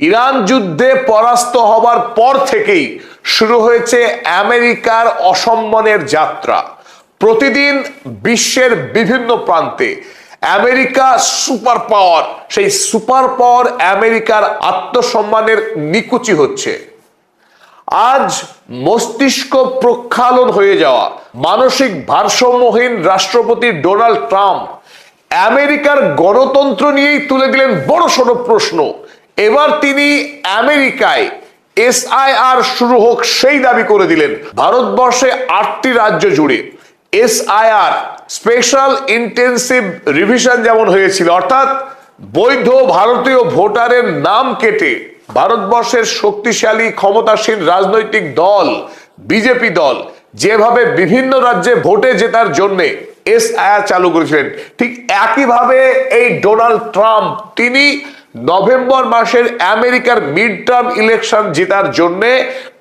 Iran যুদ্ধে পরাস্ত হবার পর থেকেই শুরু হয়েছে আমেরিকার অসম্মানের যাত্রা। প্রতিদিন বিশ্বের বিভিন্ন প্রান্তে আমেরিকা সুপার পাওয়ার, সেই সুপার পাওয়ার আমেরিকার আত্মসম্মানের নিকুচি হচ্ছে। আজ মস্তিষ্ক প্রক্ষালন হয়ে যাওয়া মানসিক ভারসাম্যহীন রাষ্ট্রপতি ডোনাল্ড ট্রাম্প আমেরিকার গণতন্ত্র নিয়েই তুলে দিলেন বড়সড় প্রশ্ন। এবার তিনি আমেরিকায় এসআইআর শুরু হোক সেই দাবি করে দিলেন। ভারতবর্ষে 8টি রাজ্য জুড়ে এসআইআর, স্পেশাল ইন্টেন্সিভ রিভিশন যেমন হয়েছিল, অর্থাৎ বৈধ ভারতীয় ভোটারের নাম কেটে ভারতবর্ষের শক্তিশালী ক্ষমতাসীন রাজনৈতিক দল বিজেপি দল যেভাবে বিভিন্ন রাজ্যে ভোটে জেতার জন্য এসআইআর চালু করেছিলেন, ঠিক একইভাবে এই ডোনাল্ড ট্রাম্প তিনি নভেম্বর মাসের আমেরিকার মিড টার্ম ইলেকশন জেতার জন্য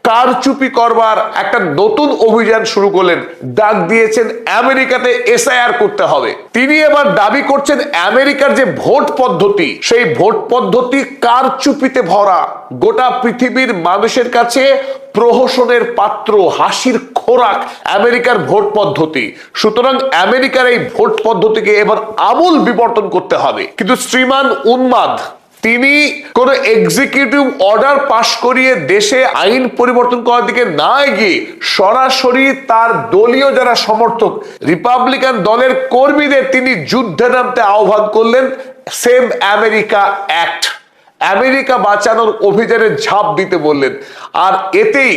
কারচুপি করবার একটা নতুন অভিযান শুরু করলেন। ডাক দিয়েছেন আমেরিকাতে এসআইআর করতে হবে। তিনি এবার দাবি করছেন আমেরিকার যে ভোট পদ্ধতি, সেই ভোট পদ্ধতি কারচুপিতে ভরা, গোটা পৃথিবীর মানুষের কাছে প্রহসনের পাত্র, হাসির খোরাক আমেরিকার ভোট পদ্ধতি। সুতরাং আমেরিকার এই ভোট পদ্ধতিকে এবার আমূল বিবর্তন করতে হবে। কিন্তু শ্রীমান উন্মাদ তিনি কোন এক্সিকিউটিভ অর্ডার পাশ করিয়ে দেশে আইন পরিবর্তন করার দিকে না এগিয়ে সরাসরি তার দলীয় যারা সমর্থক রিপাবলিকান দলের কর্মীদের তিনি যুদ্ধে নামতে আহ্বান করলেন। সেভ আমেরিকা অ্যাক্ট, আমেরিকা বাঁচানোর অভিযানে ঝাঁপ দিতে বললেন। আর এতেই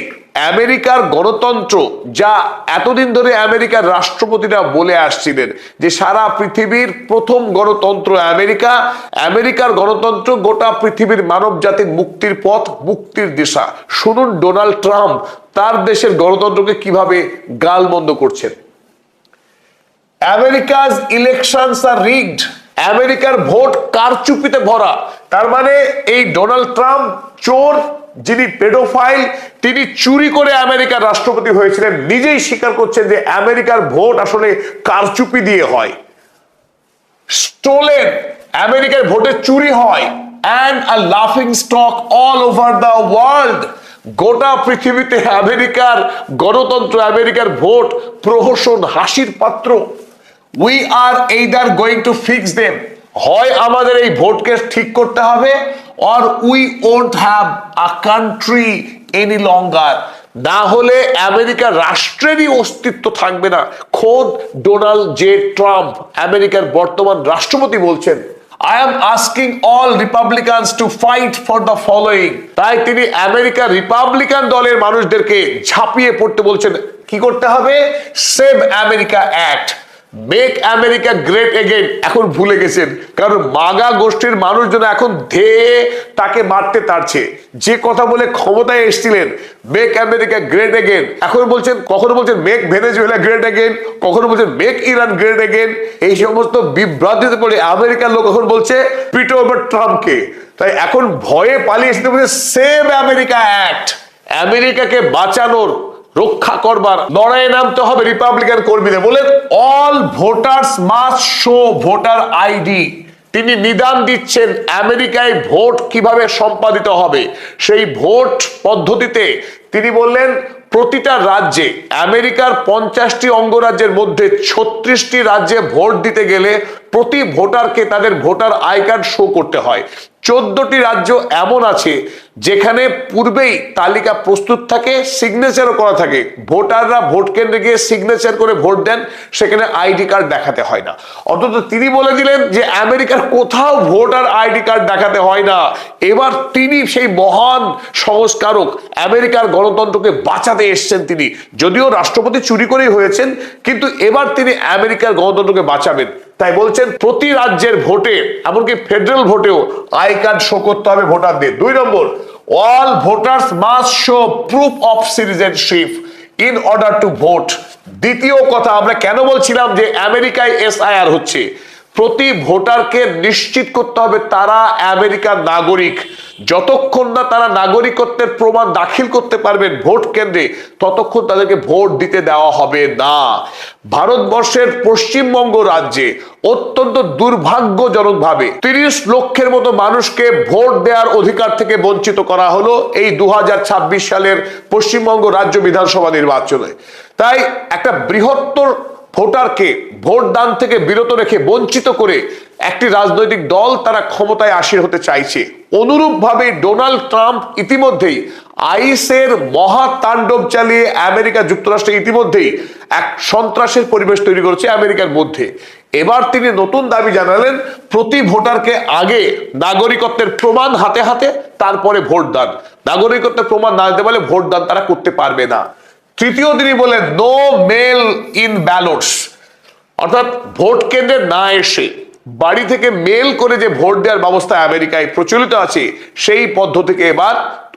আমেরিকার গণতন্ত্র, যা এতদিন ধরে আমেরিকার রাষ্ট্রপতিরা বলে আসছিলেন যে সারা পৃথিবীর প্রথম গণতন্ত্র আমেরিকা, আমেরিকার গণতন্ত্র গোটা পৃথিবীর মানব জাতির মুক্তির পথ, মুক্তির দিশা। শুনুন ডোনাল্ড ট্রাম্প তার দেশের গণতন্ত্রকে কিভাবে গালমন্দ করছেন। আমেরিকাজ ইলেকশনস আর রিগড, আমেরিকার ভোট কারচুপিতে ভরা। তার মানে এই ডোনাল্ড ট্রাম্প চোর, যিনি পেডোফাইল, তিনি চুরি করে আমেরিকার রাষ্ট্রপতি হয়েছিলেন, নিজেই স্বীকার করছেন যে আমেরিকার ভোট আসলে কারচুপি দিয়ে হয়। স্টোলেন, আমেরিকার ভোটে চুরি হয়, অ্যান্ড আ লাফিং stock all over the world. গোটা পৃথিবীতে আমেরিকার গণতন্ত্র, আমেরিকার ভোট প্রহসন, হাসির পাত্র। We are either going to fix them, হয় আমাদের এই ভোটকে ঠিক করতে হবে, or we won't have a country any longer, না হলে আমেরিকার রাষ্ট্রেরই অস্তিত্ব থাকবে না। খোদ ডোনাল্ড জে ট্রাম্প, আমেরিকার বর্তমান রাষ্ট্রপতি বলছেন, I am asking all Republicans to fight for the following। তাই তিনি আমেরিকার রিপাবলিকান দলের মানুষদেরকে ঝাঁপিয়ে পড়তে বলছেন। কি করতে হবে? Save America act, make America great again. এখন ভুলে গেছেন, কারণ মাগা গোষ্ঠীর মানুষজন এখন ধেয়ে তাকে মারতে তাড়ছে। যে কথা বলে ক্ষমতায় এসেছিলেন, মেক আমেরিকা গ্রেট এগেইন, এখন বলছেন, কখনো বলছেন মেক ভেনেজুয়েলা গ্রেট এগেইন, কখনো বলছেন মেক ইরান গ্রেট এগেইন। এই সমস্ত বিভ্রান্তিতে পড়ে আমেরিকার লোক এখন বলছে পিটো ওভার ট্রাম্পকে। তাই এখন ভয়ে পালিয়ে এসে বলছে সেভ আমেরিকা অ্যাক্ট, আমেরিকাকে বাঁচানোর, রক্ষা করবার লড়াইয়ে নামতে হবে রিপাবলিকান কর্মীদের। বলেন all voters must show voter ID. তিনি নিদান দিচ্ছেন আমেরিকায় ভোট কিভাবে সম্পাদিত হবে সেই ভোট পদ্ধতিতে। তিনি বললেন প্রতিটা রাজ্যে, আমেরিকার 50টি অঙ্গরাজ্যের মধ্যে 36টি রাজ্যে ভোট দিতে গেলে প্রতি ভোটারকে তাদের ভোটার আই কার্ড শো করতে হয়। 14টি রাজ্য এমন আছে যেখানে পূর্বেই তালিকা প্রস্তুত থাকে, সিগনেচারও করা থাকে। ভোটাররা ভোট কেন্দ্রে গিয়ে সিগনেচার করে ভোট দেন, সেখানে আইডি কার্ড দেখাতে হয় না। অন্তত তিনি বলে দিলেন যে আমেরিকার কোথাও ভোটার আইডি কার্ড দেখাতে হয় না। এবার তিনি সেই মহান সংস্কারক, আমেরিকার গণতন্ত্রকে বাঁচাতে এসছেন তিনি। যদিও রাষ্ট্রপতি চুরি করেই হয়েছেন, কিন্তু এবার তিনি আমেরিকার গণতন্ত্রকে বাঁচাবেন। তাই বলছেন প্রতি রাজ্যের ভোটে, এমনকি ফেডারেল ভোটেও আই কার্ড শো করতে হবে ভোটারদের। 2 নম্বর, all voters must show proof of citizenship in order to vote. দ্বিতীয় কথা, আমরা কেন বলছিলাম যে আমেরিকায় এসআইআর হচ্ছে, প্রতি ভোটারকে নিশ্চিত করতে হবে তারা আমেরিকার নাগরিক। যতক্ষণ না তারা নাগরিকত্বের প্রমাণ দাখিল করতে পারবেন ভোট কেন্দ্রে, ততক্ষণ তাদেরকে ভোট দিতে দেওয়া হবে না। ভারতবর্ষের পশ্চিমবঙ্গ রাজ্যে অত্যন্ত দুর্ভাগ্যজনকভাবে 30 লক্ষের মতো মানুষকে ভোট দেওয়ার অধিকার থেকে বঞ্চিত করা হলো এই 2026 সালের পশ্চিমবঙ্গ রাজ্য বিধানসভা নির্বাচনে। তাই একটা বৃহত্তর ভোটারকে ভোট দান থেকে বিরত রেখে বঞ্চিত করে একটি রাজনৈতিক দল তারা ক্ষমতায় আসীন হতে চাইছে। অনুরূপভাবে ডোনাল্ড ট্রাম্প ইতিমধ্যেই আইএসের মহাতাণ্ডব চালিয়ে আমেরিকা যুক্তরাষ্ট্রে ইতিমধ্যেই এক সন্ত্রাসের পরিবেশ তৈরি করেছে আমেরিকার মধ্যে। এবার তিনি নতুন দাবি জানালেন, প্রতি ভোটারকে আগে নাগরিকত্বের প্রমাণ হাতে হাতে, তারপরে ভোট দান। নাগরিকত্বের প্রমাণ না দিতে পারলে ভোট দান তারা করতে পারবে না। তৃতীয় তিনি বলেন, নো মেল ইন ব্যালটস, অর্থাৎ ভোট কেন্দ্রে না এসে বাড়ি থেকে মেল করে যে ভোট দেওয়ার ব্যবস্থা আমেরিকায় প্রচলিত আছে, সেই পদ্ধতিকে এবার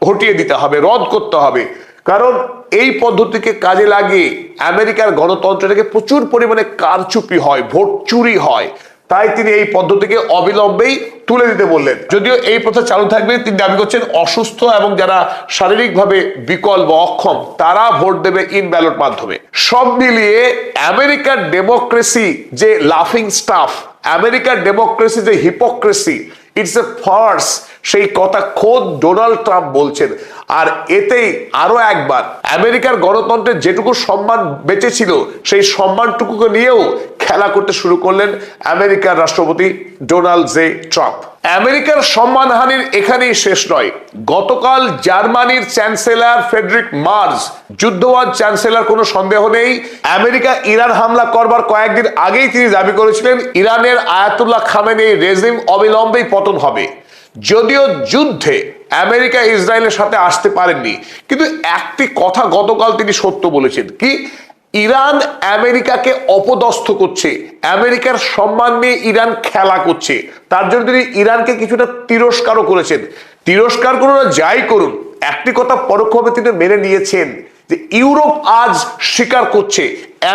হটিয়ে দিতে হবে, রদ করতে হবে। কারণ এই পদ্ধতিকে কাজে লাগিয়ে আমেরিকার গণতন্ত্র থেকে প্রচুর পরিমাণে কারচুপি হয়, ভোট চুরি হয়। তাই তিনি এই পদ্ধতিকে অবিলম্বেই তুলে দিতে বললেন। যদিও এই প্রথা চালু থাকবে, তিনি দাবি করছেন অসুস্থ এবং যারা শারীরিকভাবে বিকল বা অক্ষম তারা ভোট দেবে ইন ব্যালট মাধ্যমে। সব মিলিয়ে আমেরিকার ডেমোক্রেসি যে লাফিং স্টাফ, আমেরিকার ডেমোক্রেসি যে হিপোক্রেসি, ইটস এ ফার্স, সেই কথা খোদ ডোনাল্ড ট্রাম্প বলছেন। আর এতেই আরো একবার আমেরিকার গণতন্ত্রের যেটুকু সম্মান বেঁচে ছিল সেই সম্মানটুকুকে নিয়েও খেলা করতে শুরু করলেন আমেরিকার রাষ্ট্রপতি ডোনাল্ড জে ট্রাম্প। আমেরিকার সম্মানহানির এখানেই শেষ নয়। গতকাল জার্মানির চ্যান্সেলর ফ্রেডরিক মার্জ, যুদ্ধবাজ চ্যান্সেলর কোনো সন্দেহ নেই, আমেরিকা ইরান হামলা করবার কয়েকদিন আগেই তিনি দাবি করেছিলেন ইরানের আয়াতুল্লাহ খামেনেই রেজিম অবিলম্বেই পতন হবে। যদিও যুদ্ধে আমেরিকা ইসরায়েলের সাথে আসতে পারেননি, কিন্তু একটি কথা গতকাল তিনি সত্য বলেছেন, কি ইরান আমেরিকাকে অপদস্থ করছে, আমেরিকার সম্মান নিয়ে ইরান খেলা করছে। তার জন্য তিনি ইরানকে কিছুটা তিরস্কারও করেছেন। তিরস্কার করুন আর যাই করুন, একটি কথা পরোক্ষভাবে তিনি মেনে নিয়েছেন যে ইউরোপ আজ স্বীকার করছে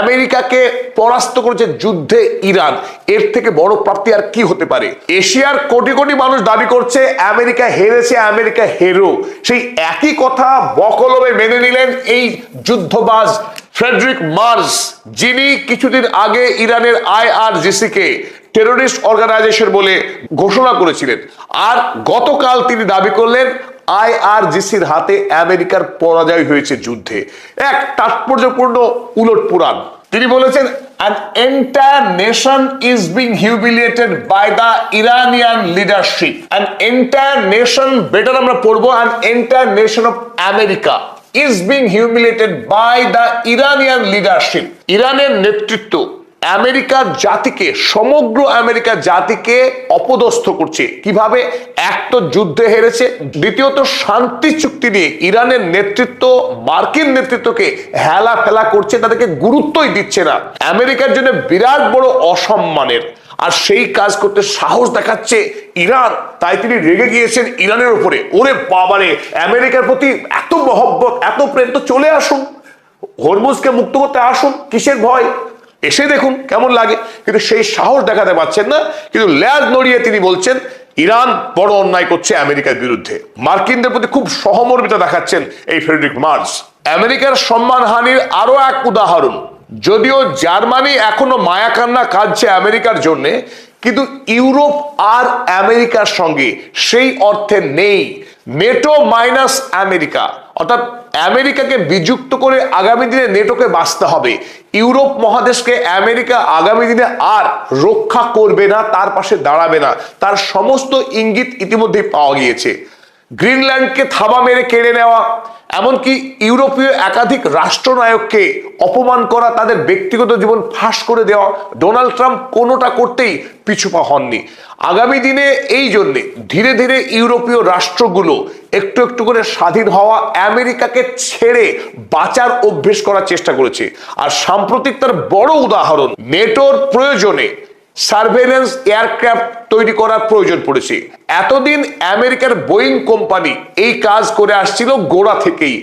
আমেরিকাকে পরাস্ত করেছে যুদ্ধে ইরান। এর থেকে বড় প্রাপ্তি আর কি হতে পারে? এশিয়ার কোটি কোটি মানুষ দাবি করছে আমেরিকা হেরেছে, আমেরিকা হেরো। সেই একই কথা বকলমে মেনে নিলেন এই যুদ্ধবাজ ফ্রেডরিক মার্জ, যিনি কিছুদিন আগে ইরানের IRGC কে টেরোরিস্ট অর্গানাইজেশন বলে ঘোষণা করেছিলেন। আর গতকাল তিনি দাবি করলেন IRGCর হাতে আমেরিকার পরাজয় হয়েছে যুদ্ধে। এক তাৎপর্যপূর্ণ উলটপুরাণ। তিনি বলেছেন, an entire nation is being humiliated by the Iranian leadership. An entire nation, better আমরা পড়বো, an entire nation of America is being humiliated by the Iranian leadership. ইরানের নেতৃত্ব আমেরিকার জাতিকে, সমগ্র আমেরিকার জাতিকে অপদস্থ করছে। কিভাবে? এক তো যুদ্ধে হেরেছে, দ্বিতীয়ত শান্তি চুক্তি নিয়ে ইরানের নেতৃত্ব মার্কিন নেতৃত্বকে হেলা ফেলা করছে, তাদেরকে গুরুত্বই দিচ্ছে না। আমেরিকার জন্য বিরাট বড় অসম্মানের। আর সেই কাজ করতে সাহস দেখাচ্ছে ইরান, তাই তিনি রেগে গিয়েছেন ইরানের উপরে। ওরে বাবারে, আমেরিকার প্রতি এত মহব্বত, এত প্রেম, তো চলে আসুন, হরমুজকে মুক্ত করতে আসুন, কিসের ভয়? এসে দেখুন কেমন লাগে। কিন্তু সেই সাহস দেখাতে পারছেন না। কিন্তু ল্যাজ নড়িয়ে তিনি বলছেন ইরান বড় অন্যায় করছে আমেরিকার বিরুদ্ধে। মার্কিনদের প্রতি খুব সহমর্মিতা দেখাচ্ছেন এই ফ্রেডরিক মার্জ। আমেরিকার সম্মানহানির আরো এক উদাহরণ। যদিও জার্মানি এখনো মায়াকান্না কাঁদছে আমেরিকার জন্য, কিন্তু ইউরোপ আর আমেরিকার সঙ্গে সেই অর্থে নেই নেটো মাইনাস আমেরিকা। অর্থাৎ আমেরিকাকে বিযুক্ত করে আগামী দিনে নেটোকে বাঁচতে হবে। ইউরোপ মহাদেশকে আমেরিকা আগামী দিনে আর রক্ষা করবে না, তার পাশে দাঁড়াবে না। তার সমস্ত ইঙ্গিত ইতিমধ্যেই পাওয়া গিয়েছে। গ্রিনল্যান্ডকে থাবা মেরে কেড়ে নেওয়া, এমনকি ইউরোপীয় একাধিক রাষ্ট্রনায়ককে অপমান করা, তাদের ব্যক্তিগত জীবন ফাঁস করে দেওয়া, ডোনাল্ড ট্রাম্প কোনোটা করতেই পিছুপা হননি। আগামী দিনে এই জন্যে ধীরে ধীরে ইউরোপীয় রাষ্ট্রগুলো একটু একটু করে স্বাধীন হওয়া, আমেরিকাকে ছেড়ে বাঁচার অভ্যেস করার চেষ্টা করেছে। আর সাম্প্রতিক তার বড় উদাহরণ, নেটোর প্রয়োজনে সার্ভেলেন্স এয়ারক্রাফট তৈরি করার প্রয়োজন পড়েছে। এতদিন আমেরিকার বোয়িং কোম্পানি এই কাজ করে আসছিল গোড়া থেকেই,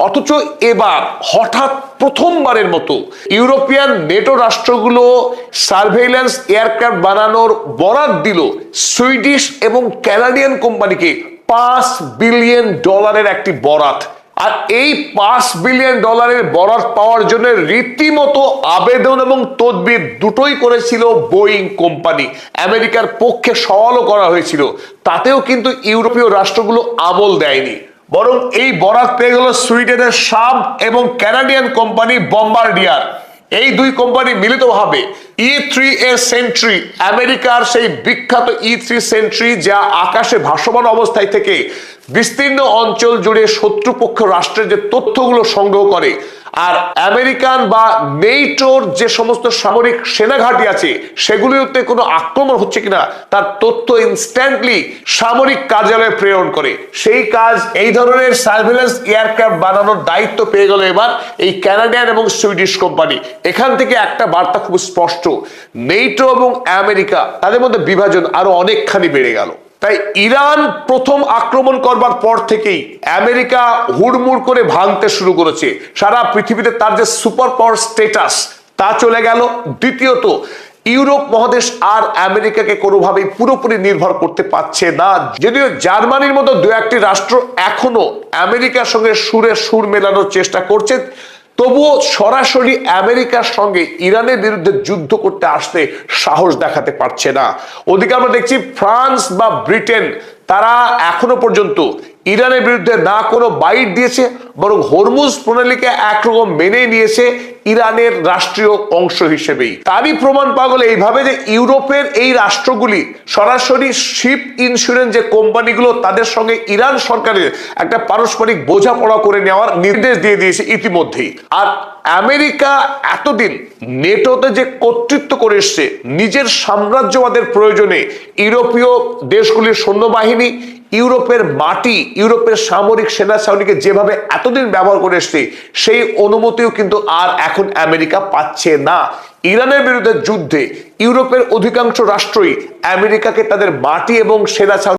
অথচ এবার হঠাৎ প্রথমবারের মতো ইউরোপিয়ান নেটো রাষ্ট্রগুলো সার্ভেলেন্স এয়ারক্রাফট বানানোর বরাত দিল সুইডিশ এবং কানাডিয়ান কোম্পানিকে। $5 বিলিয়ন একটি বরাত। আর এই $5 বিলিয়ন বরাত পাওয়ার জন্য রীতিমতো আবেদন এবং তদবির দুটোই করেছিল বোয়িং কোম্পানি। আমেরিকার পক্ষে সওয়ালও করা হয়েছিল, তাতেও কিন্তু ইউরোপীয় রাষ্ট্রগুলো আমল দেয়নি, বরং এই বরাত পেয়ে গেল সুইডেনের সাব এবং কানাডিয়ান কোম্পানি বম্বার্ডিয়ার। এই দুই কোম্পানি মিলিতভাবে E-3A সেন্ট্রি, আমেরিকার সেই বিখ্যাত E-3 সেন্ট্রি যা আকাশে ভাসমান অবস্থায় থেকে বিস্তীর্ণ অঞ্চল জুড়ে শত্রুপক্ষ রাষ্ট্রের যে তথ্যগুলো সংগ্রহ করে, আর আমেরিকান বা নেটোর যে সমস্ত সামরিক সেনাঘাঁটি আছে সেগুলিতে কোনো আক্রমণ হচ্ছে কিনা তার তথ্য ইনস্ট্যান্টলি সামরিক কার্যালয়ে প্রেরণ করে। সেই কাজ, এই ধরনের সার্ভেলেন্স এয়ারক্রাফট বানানোর দায়িত্ব পেয়ে গেল এবার এই কানাডিয়ান এবং সুইডিশ কোম্পানি। এখান থেকে একটা বার্তা খুব স্পষ্ট, নেটো এবং আমেরিকা তাদের মধ্যে বিভাজন আরো অনেকখানি বেড়ে গেল। তাই ইরান প্রথম আক্রমণ করবার পর থেকেই আমেরিকা হুড়মুড় করে ভাঙতে শুরু করেছে। সারা পৃথিবীতে তার যে সুপার পাওয়ার স্ট্যাটাস তা চলে গেল। দ্বিতীয়ত, ইউরোপ মহাদেশ আর আমেরিকাকে কোনোভাবেই পুরোপুরি নির্ভর করতে পারছে না। যদিও জার্মানির মতো দু একটি রাষ্ট্র এখনো আমেরিকার সঙ্গে সুরে সুর মেলানোর চেষ্টা করছে, তবুও সরাসরি আমেরিকার সঙ্গে ইরানের বিরুদ্ধে যুদ্ধ করতে আসতে সাহস দেখাতে পারছে না। ওদিকে আমরা দেখছি ফ্রান্স বা ব্রিটেন তারা এখনো পর্যন্ত ইরানের বিরুদ্ধে না কোনো বাইট দিয়েছে, বরং হরমুজ প্রণালীকে একরকম মেনে নিয়েছে ইরানের রাষ্ট্রীয় অংশ হিসেবেই। তারই প্রমাণ পাওয়া গেল এইভাবে যে ইউরোপের এই রাষ্ট্রগুলি সরাসরি শিপ ইন্স্যুরেন্স যে কোম্পানিগুলো তাদের সঙ্গে ইরান সরকারের একটা পারস্পরিক বোঝাপড়া করে নেওয়ার নির্দেশ দিয়ে দিয়েছে ইতিমধ্যেই। আর আমেরিকা এতদিন নেটোতে যে কর্তৃত্ব করে এসছে, নিজের সাম্রাজ্যবাদের প্রয়োজনে ইউরোপীয় দেশগুলির সৈন্যবাহিনী, ইউরোপের মাটি, ইউরোপের সামরিক সেনা ছাউনিকে যেভাবে এতদিন ব্যবহার করে এসছে, সেই অনুমতিও কিন্তু আর এখন আমেরিকা পাচ্ছে না। ইরানের বিরুদ্ধে যুদ্ধে ইউরোপের অধিকাংশ রাষ্ট্রই আমেরিকাকে তাদের মাটি এবং সেনা ছাউনি